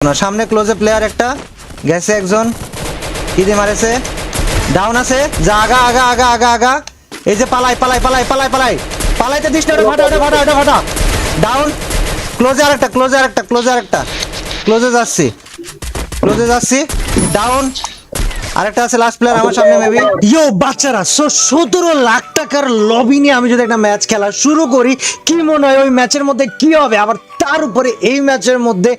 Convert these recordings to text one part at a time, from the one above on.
না সামনে ক্লোজে প্লেয়ার একটা গেছে একজন কি দিয়ে মারেছে ডাউন আছে যা আগা আগা আগা আগা আগা এই যে পালাই পালাই পালাই পালাই পালাই পালাইতে দিস না ওটা ফাটা ওটা ফাটা ওটা ফাটা ডাউন ক্লোজে আরেকটা ক্লোজে আরেকটা ক্লোজে আরেকটা ক্লোজে যাচ্ছি ডাউন আরেকটা আছে লাস্ট প্লেয়ার আমার সামনে মেবি ইয়ো বাচ্চারা 17 লাখ টাকার লবি নিয়ে আমি যদি একটা ম্যাচ খেলা শুরু করি কি মনে হয় ওই ম্যাচের মধ্যে কি হবে আবার তার উপরে এই ম্যাচের মধ্যে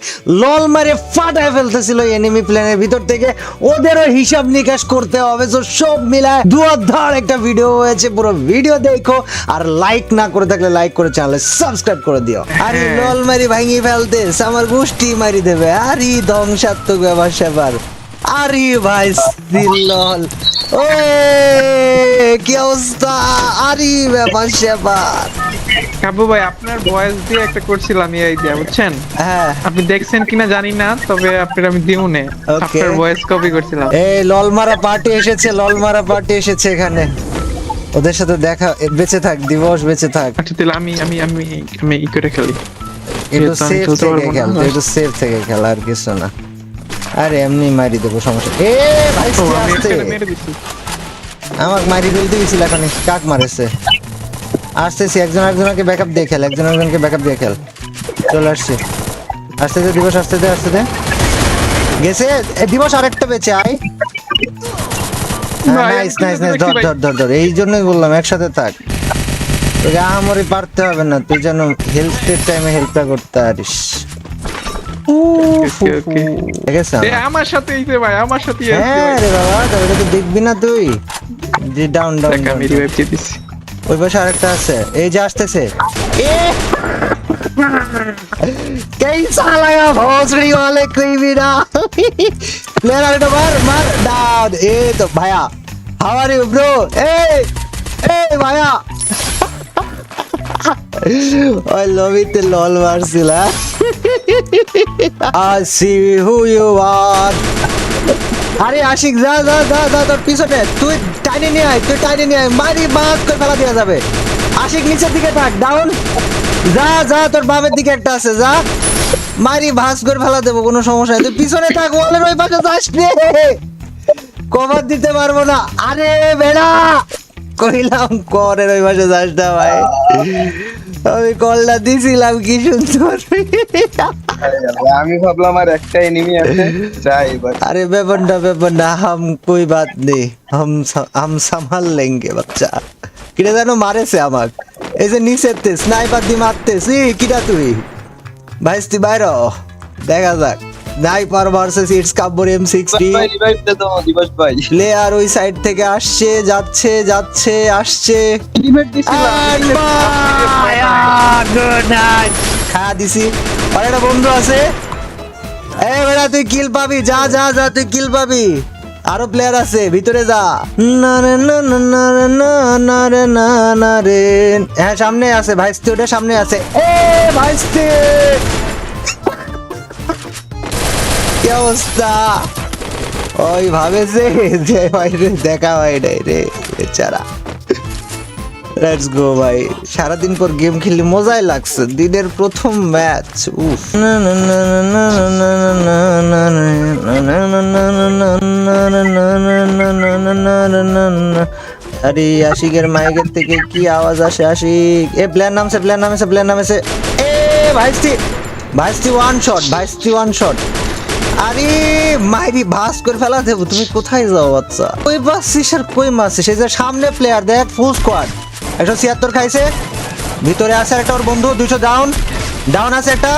লল মারে ফাটায় ফেলতেছিল এনিমি প্লেনের ভিতর থেকে ওদেরও হিসাব নিকাশ করতে হবে তো সব মিলায় দুয়ার একটা ভিডিও হয়েছে পুরো ভিডিও দেখো আর লাইক না করে থাকলে লাইক করে চ্যানেলে সাবস্ক্রাইব করে দিও আরে লল মারি ভাঙি ফেলতেছ আমার গোষ্ঠী মারি দেবে আরে ধ্বংসাত্মক ব্যাপার স্যাপার আরে ভাই লল ও কি অবস্থা আরে ব্যাপার স্যাপার কাবু ভাই আপনার ভয়েস দিয়ে একটা করছিলাম এই আইডিয়া বুঝছেন হ্যাঁ আপনি দেখছেন কিনা জানি না তবে আপনার আমি দিউনে আপনার ভয়েস কপি করছিলাম এই ললমারা পার্টি এসেছে এখানে ওদের সাথে দেখা বেঁচে থাক দিবস বেঁচে থাক আচ্ছা তাহলে আমি আমি আমি আমি ই করে খেলি একটু সেফ থেকে খেল আর কিছু না আরে এমনি মারি দেবো সমস্যা এ ভাই ও, আমি আস্তে একটা মেরে দিছি আমাকে মারি ফেলতে গেছিল এখন কাক মারেছে আসতেছি একজনকে ব্যাকআপ দিয়ে খেল একজনকে ব্যাকআপ দিয়ে খেল চলে আসছি আসতে দে দিবস আসতে দে গেছে দিবস আরেকটা বেঁচে আয় নাইস ধর এই জন্যই বললাম একসাথে থাক তোকে আমারই পারতে হবে না তুই যেন হেল্পের টাইমে হেল্পটা করতে পারিস ঠিক আছে আমার সাথে এইতে ভাই আমার সাথে হ্যাঁ রে বাবা ওটা তো দেখবি না তুই যে ডাউন আমি রিভাইভ দিয়ে দিছি ওই পাশে আরেকটা আছে এই যে আসতেছে कैसा लगा भोसड़ी वाले कोई भी ना प्लेयर आरे मार डाउन ए तो भाया हाउ आर यू ब्रो ए भाया ওই লবিতে লল মারছিল I see who you are আরে আশিক যা তোর পিছনে তুই টাইনে নিয়ে আয় মারি বাদ করে ফেলা দেওয়া যাবে আশিক নিচের দিকে থাক ডাউন যা তোর বামের দিকে একটা আছে যা মারি ভাস করে ফেলা দেবো কোনো সমস্যা নেই তুই পিছনে থাক ওয়ালের ওই পাশে যাস রে কভার দিতে পারবো না আরে বেড়া কইলাম করের ওই পাশে যাস না ভাই আমি কলটা দিছিলাম কি সুন্দর আমি ভাবলাম আর একটা এনিমি আছে যাই এবার अरे ব্যাপার না हम कोई बात नहीं हम संभाल लेंगे बच्चा কিরে জানো মারেছে আমাক এই যে নিচেতে স্নাইপার দি মারতেছি কিরা তুই ভাইস্তি বাইরে দেখা যাক স্নাইপার ভার্সেস ইটস কাব্বর M60 রিভাইভ দে দাও দিবস ভাই প্লেয়ার ওই সাইড থেকে আসছে আসছে রিভাইভ দিছিলাম গুড নাইট খাওয়া দিছি আর একটা বন্ধু আছে এ বেটা তুই কিল পাবি যা তুই কিল পাবি আরো প্লেয়ার আছে ভিতরে যা না রে না রে হ্যাঁ সামনে আছে ভাইস্তি ওটা সামনে আছে এ ভাইস্তি কি অবস্থা ওই ভাবেছে যে বাইরে দেখা হয় নাই রে বেচারা লেটস গো ভাই সারাদিন পর গেম খেললে মজাই লাগছে দিনের প্রথম ম্যাচ উফ আরে আশিকের মাইকের থেকে কি আওয়াজ আসে আশিক এ প্ল্যান নামছে এ ভাইস্তি ওয়ান শট আরে মাইরি ভাস করে ফেলা দেবো তুমি কোথায় যাও বাচ্চা কই বাসছিস আর কই মারছিস এই যে সামনে প্লেয়ার দেখ ফুল স্কোয়াড 176 খাইছে ভিতরে আছে একটা ওর বন্ধু 200 ডাউন আছে একটা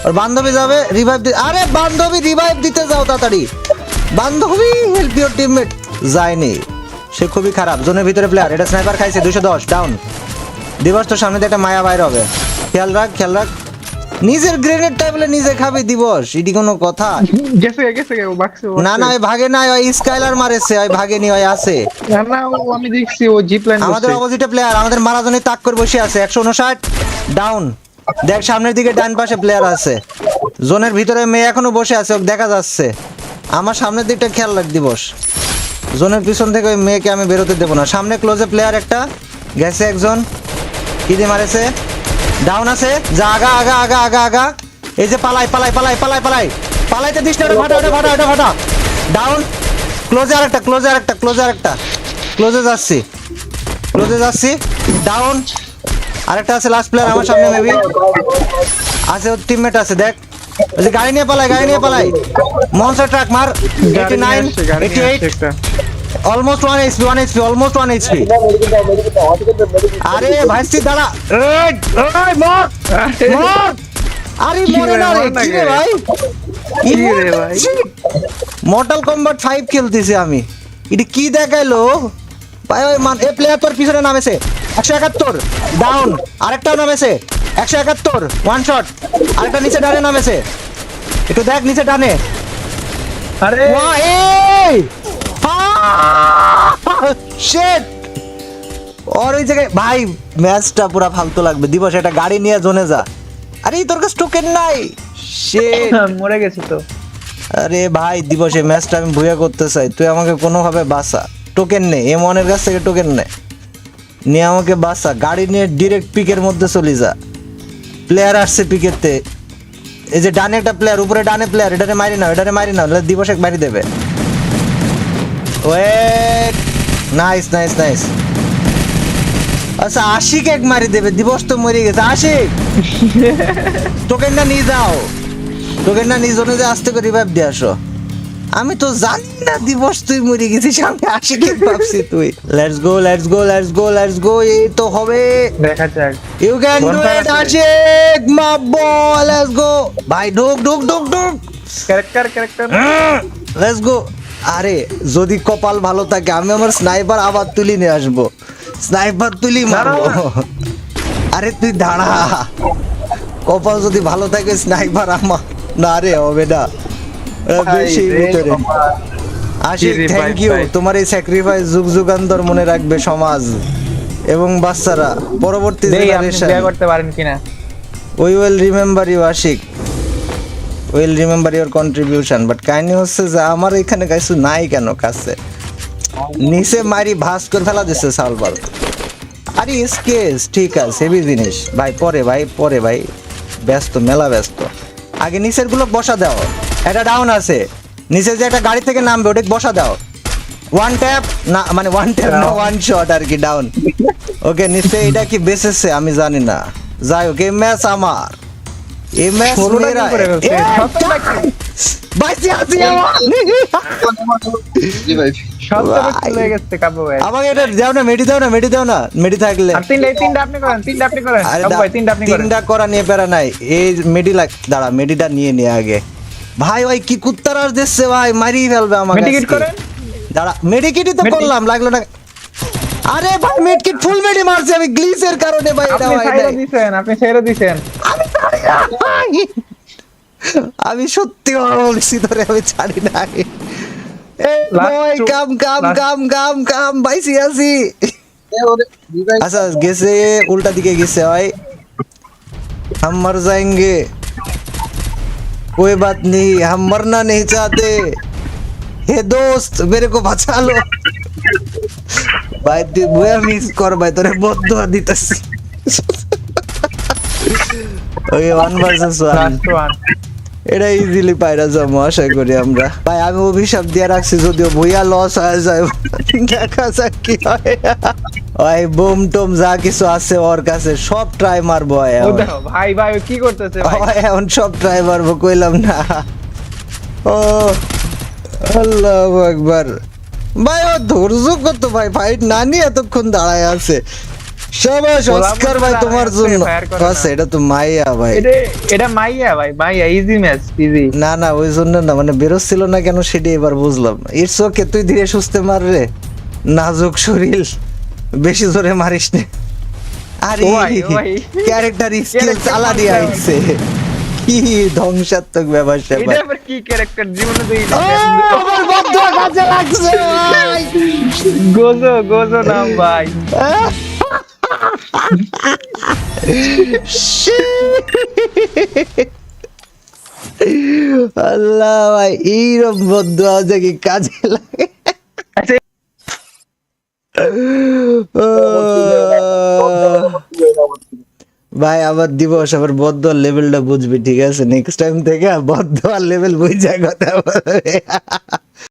ওর বান্ধবী যাবে রিভাইভ আরে বান্ধবী রিভাইভ দিতে যাও তাড়াতাড়ি বান্ধবী হেল্প ইওর টিমমেট যায়নি সে খুবই খারাপ জোনের ভিতরে প্লেয়ার এটা স্নাইপার খাইছে 210 ডাউন দিবস তো সামনে একটা মায়া বাইরে হবে খেয়াল রাখ নিজের গ্রেনেড টাইপলে নিজে খাবি দিবস এটি কোনো কথা গেছে ও বাক্সে না ওই ভাগে নাই ওই স্কাইলার মারেছে ওই ভাগে নি ওই আছে না ও আমি দেখছি ও জিপ লাইন আমাদের অপোজিটে প্লেয়ার আমাদের মারাজনে তাক করে বসে আছে 159 ডাউন দেখ সামনের দিকে ডান পাশে প্লেয়ার আছে জোনের ভিতরে মেয়ে এখনো বসে আছে ওকে দেখা যাচ্ছে আমার সামনের দিকটা খেয়াল রাখ দিবস জোনের পিছন থেকে ওই মেয়েকে আমি বেরোতে দেবো না সামনে ক্লোজে প্লেয়ার একটা গেছে একজন কি দিয়ে মারেছে ডাউন আছে যা আগা আগা আগা আগা আগা এই যে পালাই পালাইতে দিস না, ওটা ফাটা। ডাউন, ক্লোজে আরেকটা, ক্লোজে যাচ্ছি, ডাউন। আরেকটা আছে লাস্ট প্লেয়ার আমার সামনে, মেবি আছে, ওর টিমমেট আছে, দেখ। ওই যে গাড়ি নিয়ে পালাই, মনস্টার ট্রাক মার। 89, 88, অলমোস্ট 1 এইচপি। আরে ভাইস্তি দাঁড়া, মর। আরে মরে না রে, কি রে ভাই? মর্টাল কম্বাট 5 খেলতেছি আমি, এটা কি দেখাইলো ভাই? ওই মান এ প্লেয়ার তোর পিছনে নামেছে, 171 ডাউন। আরেকটাও নামেছে 171, ওয়ান শট। আরেকটা নিচে ডানে নামেছে, একটু দেখ নিচে ডানে। আরে এই শিট। ওর ওই জায়গায় ভাই ম্যাচটা পুরো ফালতু লাগবে। দিবস একটা গাড়ি নিয়ে জোনে যা। আরে তোর কাছে টোকেন নাই, শিট। মরে গেছি তো। আরে ভাই দিবস, এই ম্যাচটা আমি ভুয়া করতে চাই, তুই আমাকে কোনোভাবে বাঁচা। টোকেন নে, M1 এর কাছ থেকে টোকেন নে, নিয়ে আমাকে বাঁচা। গাড়ি নিয়ে ডিরেক্ট পিকের মধ্যে চলে যা। প্লেয়ার আসছে পিকেতে, এই যে ডানে একটা প্লেয়ার, উপরে ডানে প্লেয়ার, এটারে মারি না, দিবস এক মারি দেবে। Wait, nice. আচ্ছা আশিক এক মারি দেবে, দিবস তো মরে গেছে। আশিক টোকেনটা নিয়ে যাও, জন্য যে আস্তে করে রিভাইভ দিয়ে আসো। আমি তো জানি না দিবস তুই মরে গেছিস, আমি আশিকে ভাবছি তুই। লেটস গো, এই তো হবে। দেখা যাক। You can do it Ashiq, my boy, let's go ভাই। ঢুক। Character let's go. আরে যদি কপাল ভালো থাকে আমি আমার স্নাইপার আবার তুলি নিয়ে আসবো, মারবো। আরে তুই দাঁড়া, কপাল যদি ভালো থাকে স্নাইপার আমার না রে হবে না। বেশি ভিতরে আশিক, থ্যাংক ইউ। তোমার এই স্যাক্রিফাইস যুগ যুগান্তর মনে রাখবে সমাজ এবং বাচ্চারা, পরবর্তী জেনারেশন। করতে পারেন কিনা? We will remember you Ashiq, will remember your contribution. But কাহিনী হচ্ছে যে আমার এখানে কিছু নাই কেন কাছে, নিচে মারি ভাস করে ফেলা দিচ্ছে সালবার। আরে স্কেচ ঠিক আছে, হেভি জিনিস ভাই। পরে ভাই মেলা ব্যস্ত। আগে নিচের গুলো বসা দাও। এটা ডাউন আছে, নিচে যে একটা গাড়ি থেকে নামবে ওটা বসা দাও। ওয়ান ট্যাপ না, মানে ওয়ান শট আর কি, ডাউন। ওকে নিচে এটা কি বেসেছে আমি জানি না, যাই হোক এই ম্যাচ আমার, এই ম্যাচ মেরা। আমাকে এটা দাও না, মেডি দাও না, মেডি থাকলে। তিনটা আপনি করেন। তিনটা করা নিয়ে পেরা নাই, এই মেডি দাঁড়া, মেডিটা নিয়ে আগে। ভাই ওই কি কুত্তার আর দিচ্ছে ভাই, মারিয়ে ফেলবে আমাকে। মেডিকেট করেন, দাঁড়া, মেডিকেটই তো করলাম, লাগলো না। আরে ভাই মেডিকেট ফুল মেডি মারছে আমি গ্লিচের কারণে ভাই। এটা হয় না, আপনি ছেড়ে দিছেন। আমি সত্যি বলছি তোরে, আমি ছাড়ি নাই। কাম বাইসি আছি। আচ্ছা গেছে, উল্টা দিকে গেছে ভাই। हम मर जाएंगे, कोई बात नहीं, हम मरना नहीं चाहते। हे दोस्त मेरे को बचा लो ভাই। তুই বুয়া মিস কর ভাই, তোরে বদ্ধ দিতেছি। ওই 1 ভার্সেস 1 এটা ইজিলি পাইরা যাবো আশা করি আমরা। ভাই আমি অভিশাপ দিয়ে রাখছি, যদিও বইয়া লস হয়ে যায়, দেখা যাক কি হয়। ওই বোম টোম যা কিছু আছে ওর কাছে সব ট্রাই মারবো। ভাই ও কি করতেছে ভাই? এখন সব ট্রাই মারবো, কইলাম না। ও আল্লাহু আকবার ভাই, ও ধৈর্য কত ভাই, ফাইট না নিয়ে এতক্ষণ দাঁড়ায় আছে। শাবাশ অস্কার ভাই তোমার জন্য। আচ্ছা এটা তো মাইয়া ভাই, এটা মাইয়া ভাই, ইজি ম্যাচ, ইজি। না ওই জন্য না, মানে বেরোচ্ছিল না কেন সেটা এবার বুঝলাম। ইটস ওকে, তুই ধীরে সুস্থে মার রে, নাজুক শরীর, বেশি জোরে মারিস নে। আরে ক্যারেক্টার স্কিল চালা দিয়ে আইছে, কি ধ্বংসাত্মক ব্যাপার স্যাপার। এটা আবার কি ক্যারেক্টার, জীবনে দেই না। আমার বন্ধু কাজে লাগছে ভাই, গোজো নাম ভাই। আল্লাহ ভাই, এইরকম বন্ধু আছে কি কাজে লাগে। ভাই আবার দিবস আবার বদ্ধ লেভেলটা বুঝবি ঠিক আছে নেক্সট টাইম থেকে বদ্ধ আর লেভেল বুঝ যায় কথা বলবে